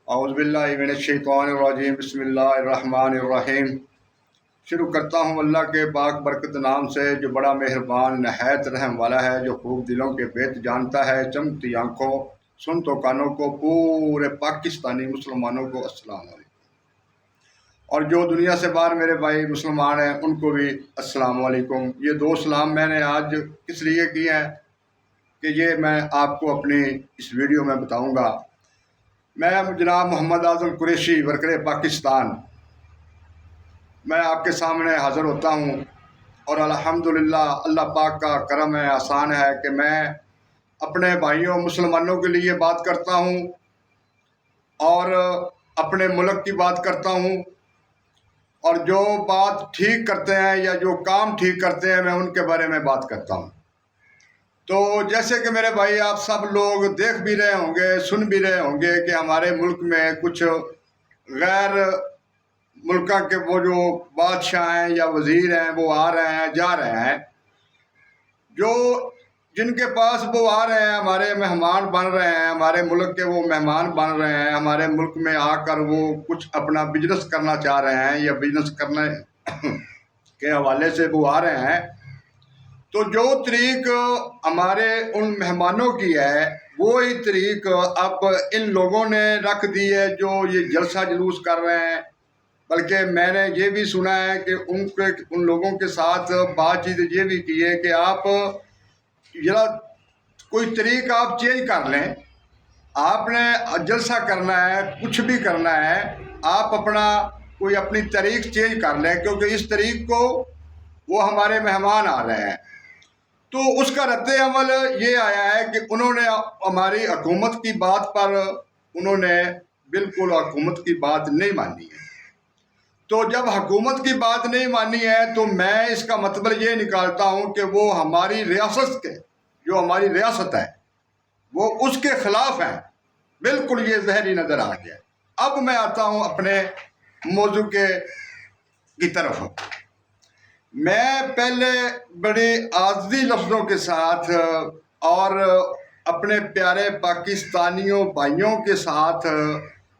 اعوذ باللہ من الشیطان الرجیم بسم اللہ الرحمن الرحیم۔ شروع کرتا ہوں اللہ کے پاک برکت نام سے جو بڑا مہربان نہایت رحم والا ہے، جو خوب دلوں کے بیت جانتا ہے، چمکتی آنکھوں سنتوں کانوں کو پورے پاکستانی مسلمانوں کو السلام علیکم، اور جو دنیا سے باہر میرے بھائی مسلمان ہیں ان کو بھی السلام علیکم۔ یہ دو سلام میں نے آج کس لیے کیے ہیں کہ یہ میں آپ کو اپنی اس ویڈیو میں بتاؤں گا۔ میں جناب محمد اعظم قریشی ورکر پاکستان، میں آپ کے سامنے حاضر ہوتا ہوں، اور الحمدللہ اللہ پاک کا کرم ہے، آسان ہے کہ میں اپنے بھائیوں مسلمانوں کے لیے بات کرتا ہوں اور اپنے ملک کی بات کرتا ہوں، اور جو بات ٹھیک کرتے ہیں یا جو کام ٹھیک کرتے ہیں میں ان کے بارے میں بات کرتا ہوں۔ تو جیسے کہ میرے بھائی آپ سب لوگ دیکھ بھی رہے ہوں گے، سن بھی رہے ہوں گے کہ ہمارے ملک میں کچھ غیر ملکہ کے وہ جو بادشاہ ہیں یا وزیر ہیں وہ آ رہے ہیں جا رہے ہیں، جو جن کے پاس وہ آ رہے ہیں ہمارے مہمان بن رہے ہیں، ہمارے ملک کے وہ مہمان بن رہے ہیں، ہمارے ملک میں آ کر وہ کچھ اپنا بزنس کرنا چاہ رہے ہیں یا بزنس کرنے کے حوالے سے وہ آ رہے ہیں۔ تو جو طریق ہمارے ان مہمانوں کی ہے وہی طریق اب ان لوگوں نے رکھ دی ہے جو یہ جلسہ جلوس کر رہے ہیں۔ بلکہ میں نے یہ بھی سنا ہے کہ ان لوگوں کے ساتھ بات چیت یہ بھی کی ہے کہ آپ ذرا کوئی طریق آپ چینج کر لیں، آپ نے جلسہ کرنا ہے کچھ بھی کرنا ہے، آپ اپنی طریق چینج کر لیں، کیونکہ اس طریق کو وہ ہمارے مہمان آ رہے ہیں۔ تو اس کا رد عمل یہ آیا ہے کہ انہوں نے ہماری حکومت کی بات پر انہوں نے بالکل حکومت کی بات نہیں مانی ہے۔ تو جب حکومت کی بات نہیں مانی ہے تو میں اس کا مطلب یہ نکالتا ہوں کہ وہ ہماری ریاست کے جو ہماری ریاست ہے وہ اس کے خلاف ہیں، بالکل یہ ظاہری نظر آ گیا۔ اب میں آتا ہوں اپنے موضوع کی طرف۔ میں پہلے بڑے عاجزی لفظوں کے ساتھ اور اپنے پیارے پاکستانیوں بھائیوں کے ساتھ،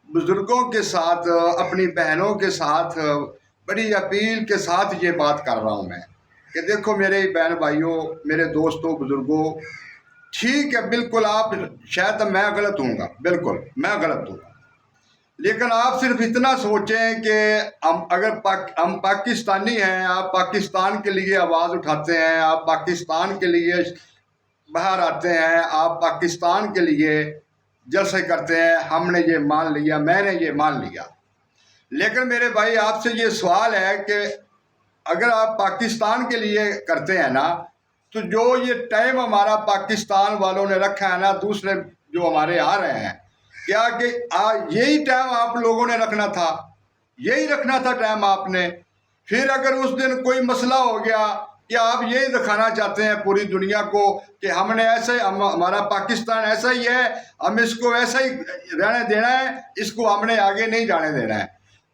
بزرگوں کے ساتھ، اپنی بہنوں کے ساتھ بڑی اپیل کے ساتھ یہ بات کر رہا ہوں میں کہ دیکھو میرے بہن بھائیوں، میرے دوستوں، بزرگوں، ٹھیک ہے بالکل آپ شاید میں غلط ہوں گا، بالکل میں غلط ہوں گا، لیکن آپ صرف اتنا سوچیں کہ ہم پاکستانی ہیں، آپ پاکستان کے لیے آواز اٹھاتے ہیں، آپ پاکستان کے لیے باہر آتے ہیں، آپ پاکستان کے لیے جلسے کرتے ہیں، ہم نے یہ مان لیا، میں نے یہ مان لیا۔ لیکن میرے بھائی آپ سے یہ سوال ہے کہ اگر آپ پاکستان کے لیے کرتے ہیں نا، تو جو یہ ٹائم ہمارا پاکستان والوں نے رکھا ہے نا، دوسرے جو ہمارے آ رہے ہیں، کیا کہ یہی ٹائم آپ لوگوں نے رکھنا تھا، یہی رکھنا تھا ٹائم آپ نے۔ پھر اگر اس دن کوئی مسئلہ ہو گیا کہ آپ یہی دکھانا چاہتے ہیں پوری دنیا کو کہ ہم نے ایسے ہمارا پاکستان ایسا ہی ہے، ہم اس کو ایسا ہی رہنے دینا ہے، اس کو ہم نے آگے نہیں جانے دینا ہے،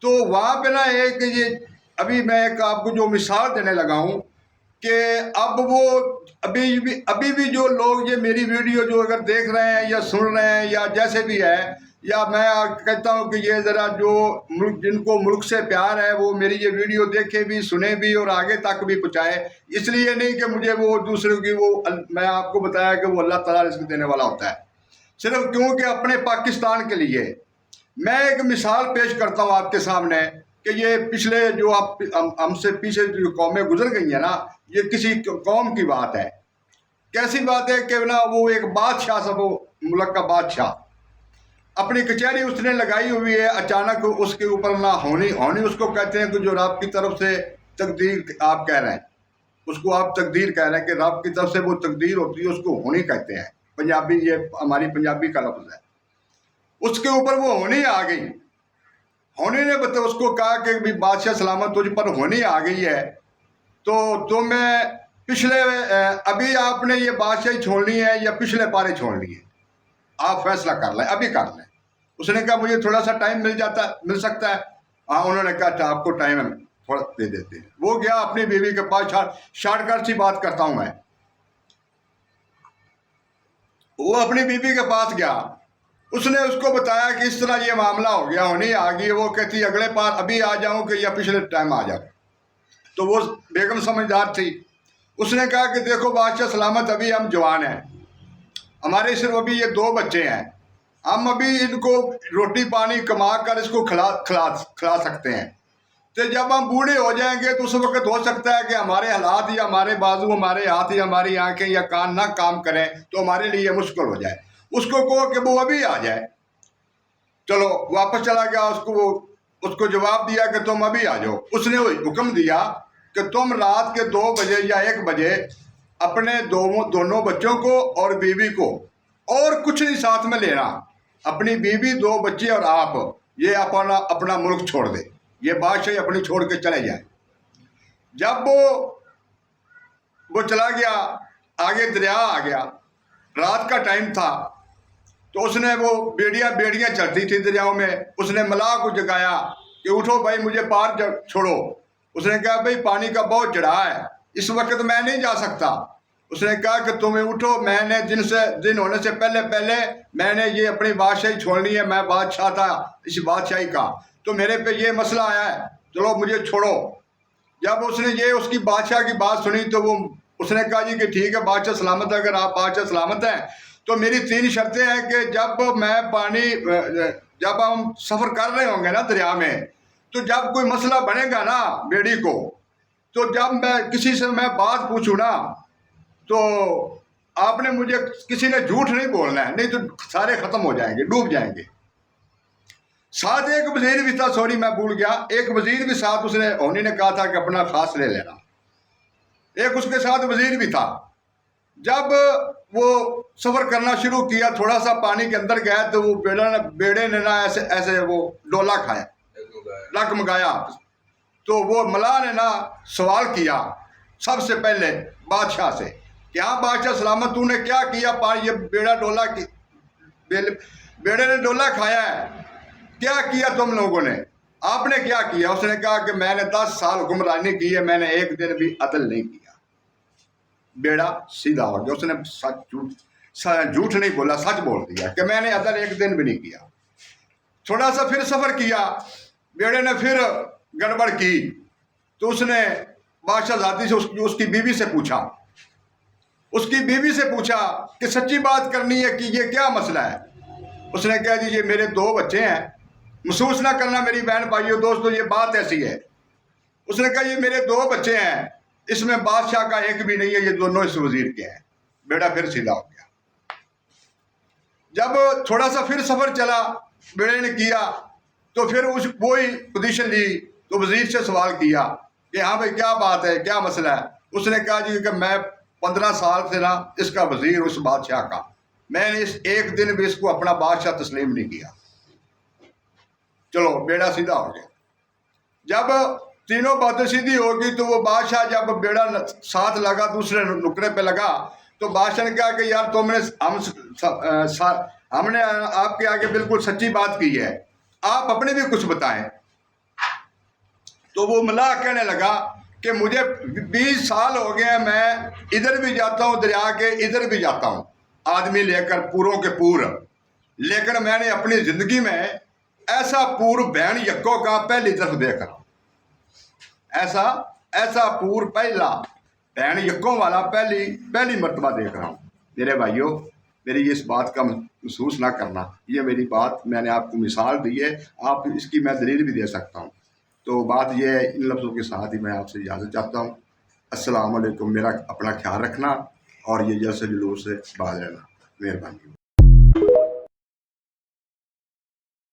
تو وہاں پہ نا ایک یہ ابھی میں ایک آپ کو جو مثال دینے لگا ہوں کہ اب وہ ابھی بھی جو لوگ یہ میری ویڈیو جو اگر دیکھ رہے ہیں یا سن رہے ہیں یا جیسے بھی ہے، یا میں کہتا ہوں کہ یہ ذرا جو جن کو ملک سے پیار ہے وہ میری یہ ویڈیو دیکھے بھی، سنے بھی اور آگے تک بھی پہنچائے۔ اس لیے نہیں کہ مجھے وہ دوسروں کی میں آپ کو بتایا کہ وہ اللہ تعالیٰ رزق دینے والا ہوتا ہے، صرف کیونکہ اپنے پاکستان کے لیے میں ایک مثال پیش کرتا ہوں آپ کے سامنے کہ یہ پچھلے جو ہم سے پیچھے جو قومیں گزر گئی ہیں نا، یہ کسی قوم کی بات ہے۔ کیسی بات ہے کہ نا وہ ایک بادشاہ سب ملک کا بادشاہ اپنی کچہری اس نے لگائی ہوئی ہے، اچانک اس کے اوپر نہ ہونی اس کو کہتے ہیں کہ جو رب کی طرف سے تقدیر آپ کہہ رہے ہیں، اس کو آپ تقدیر کہہ رہے ہیں کہ رب کی طرف سے وہ تقدیر ہوتی ہے، اس کو ہونی کہتے ہیں، پنجابی یہ ہماری پنجابی کا لفظ ہے۔ اس کے اوپر وہ ہونی آ گئی، ہونی نے اس کو کہا کہ بھی بادشاہ سلامت تجھ پر ہونی آ گئی ہے، تو تمہیں پچھلے ابھی آپ نے یہ بادشاہی چھوڑنی ہے یا پچھلے پارے چھوڑنی ہے، آپ فیصلہ کر لیں، ابھی کر لیں۔ اس نے کہا مجھے تھوڑا سا ٹائم مل سکتا ہے۔ ہاں انہوں نے کہا اچھا آپ کو ٹائم تھوڑا دے دیتے ہیں۔ وہ گیا اپنی بیوی کے پاس، شارٹ کٹ سی بات کرتا ہوں میں، وہ اپنی بیوی کے پاس گیا اس نے اس کو بتایا کہ اس طرح یہ معاملہ ہو گیا، ہونی آ گئی. وہ کہتی اگلے بار ابھی آ جاؤں کہ یا پچھلے ٹائم آ جاؤں. تو وہ بیگم سمجھدار تھی. اس نے کہا کہ دیکھو بادشاہ سلامت، ابھی ہم جوان ہیں، ہمارے صرف ابھی یہ 2 بچے ہیں، ہم ابھی ان کو روٹی پانی کما کر اس کو کھلا سکتے ہیں. تو جب ہم بوڑھے ہو جائیں گے تو اس وقت ہو سکتا ہے کہ ہمارے حالات یا ہمارے بازو، ہمارے ہاتھ یا ہماری آنکھیں یا کان نہ کام کریں تو ہمارے لیے مشکل ہو جائے. اس کو کہو کہ وہ ابھی آ جائے. چلو واپس چلا گیا. اس کو جواب دیا کہ تم ابھی آ جاؤ. اس نے حکم دیا کہ تم رات کے 2 بجے یا 1 بجے اپنے دونوں بچوں کو اور بیوی کو اور کچھ نہیں ساتھ میں لینا، اپنی بیوی 2 بچے اور آپ یہ اپنا ملک چھوڑ دے، یہ بادشاہی اپنی چھوڑ کے چلے جائیں. جب وہ چلا گیا، آگے دریا آ گیا، رات کا ٹائم تھا. تو اس نے وہ بیڑیاں چلتی تھی دریاؤں میں. اس نے ملاح کو جگایا کہ اٹھو بھائی مجھے پار چھوڑو. اس نے کہا بھائی پانی کا بہت چڑھا ہے، اس وقت میں نہیں جا سکتا. اس نے کہا کہ تمہیں اٹھو، میں نے دن ہونے سے پہلے میں نے یہ اپنی بادشاہی چھوڑنی ہے، میں بادشاہ تھا اس بادشاہی کا، تو میرے پہ یہ مسئلہ آیا ہے، چلو مجھے چھوڑو. جب اس نے اس کی بادشاہ کی بات سنی تو اس نے کہا جی کہ ٹھیک ہے بادشاہ سلامت ہے، اگر آپ بادشاہ سلامت ہیں تو میری 3 شرطیں ہیں کہ جب ہم سفر کر رہے ہوں گے نا دریا میں، تو جب کوئی مسئلہ بنے گا نا بیڑی کو، تو جب میں کسی سے بات پوچھوں نا تو آپ نے مجھے کسی نے جھوٹ نہیں بولنا ہے، نہیں تو سارے ختم ہو جائیں گے، ڈوب جائیں گے. ساتھ ایک وزیر بھی تھا، سوری میں بھول گیا، ایک وزیر بھی ساتھ اس نے ہونی نے کہا تھا کہ اپنا خاص لے لینا. ایک اس کے ساتھ وزیر بھی تھا. جب وہ سفر کرنا شروع کیا، تھوڑا سا پانی کے اندر گیا تو وہ بیڑے نے نا ایسے وہ ڈولا کھایا، ڈگمگایا. تو وہ ملاح نے نا سوال کیا سب سے پہلے بادشاہ سے کہ ہاں بادشاہ سلامت، تو نے کیا کیا؟ یہ بیڑے نے ڈولا کھایا ہے، کیا کیا تم لوگوں نے؟ آپ نے کیا کیا؟ اس نے کہا کہ میں نے 10 سال حکمرانی کی ہے، میں نے ایک دن بھی عدل نہیں کیا. بیڑا سیدھا ہو گیا. اس نے جھوٹ نہیں بولا، سچ بول دیا کہ میں نے عدل ایک دن بھی نہیں کیا. تھوڑا سا پھر سفر کیا، بیڑے نے پھر گڑبڑ کی تو اس نے بادشاہ ذاتی سے اس کی بیوی سے پوچھا کہ سچی بات کرنی ہے کہ یہ کیا مسئلہ ہے. اس نے کہا جی یہ میرے 2 بچے ہیں، محسوس نہ کرنا میری بہن بھائیو دوستو، یہ بات ایسی ہے. اس نے کہا یہ میرے 2 بچے ہیں، اس میں بادشاہ کا ایک بھی نہیں ہے، یہ دونوں اس وزیر کے ہیں. بیڑا پھر سیدھا ہو گیا. جب تھوڑا سا پھر سفر چلا بیڑے نے کیا تو پھر وہی پوزیشن لی تو وزیر سے سوال کیا کہ ہاں بھائی کیا بات ہے، کیا مسئلہ ہے؟ اس نے کہا جی کہ میں 15 سال سے نا اس کا وزیر، اس بادشاہ کا، میں نے اس ایک دن بھی اس کو اپنا بادشاہ تسلیم نہیں کیا. چلو بیڑا سیدھا ہو گیا. جب تینوں باتیں سیدھی ہوگی تو وہ بادشاہ جب بیڑا ساتھ لگا دوسرے نکرے پہ لگا تو بادشاہ نے کہا کہ یار ہم نے آپ کے آگے بالکل سچی بات کی ہے، آپ اپنے بھی کچھ بتائیں. تو وہ ملاح کہنے لگا کہ مجھے 20 سال ہو گئے ہیں، میں ادھر بھی جاتا ہوں دریا کے، ادھر بھی جاتا ہوں آدمی لے کر پوروں کے پور، لیکن میں نے اپنی زندگی میں ایسا پور بہن یکو کا پہلی طرف دیکھا، ایسا پور پہلا بہن یکوں والا پہلی مرتبہ دیکھ رہا ہوں. میرے بھائیوں، میری اس بات کا محسوس نہ کرنا، یہ میری بات میں نے آپ کو مثال دی ہے، آپ اس کی میں دلیل بھی دے سکتا ہوں. تو بات یہ ہے، ان لفظوں کے ساتھ ہی میں آپ سے اجازت چاہتا ہوں. السلام علیکم. میرا اپنا خیال رکھنا اور یہ جلسے جلوس سے باز رہنا. مہربانی.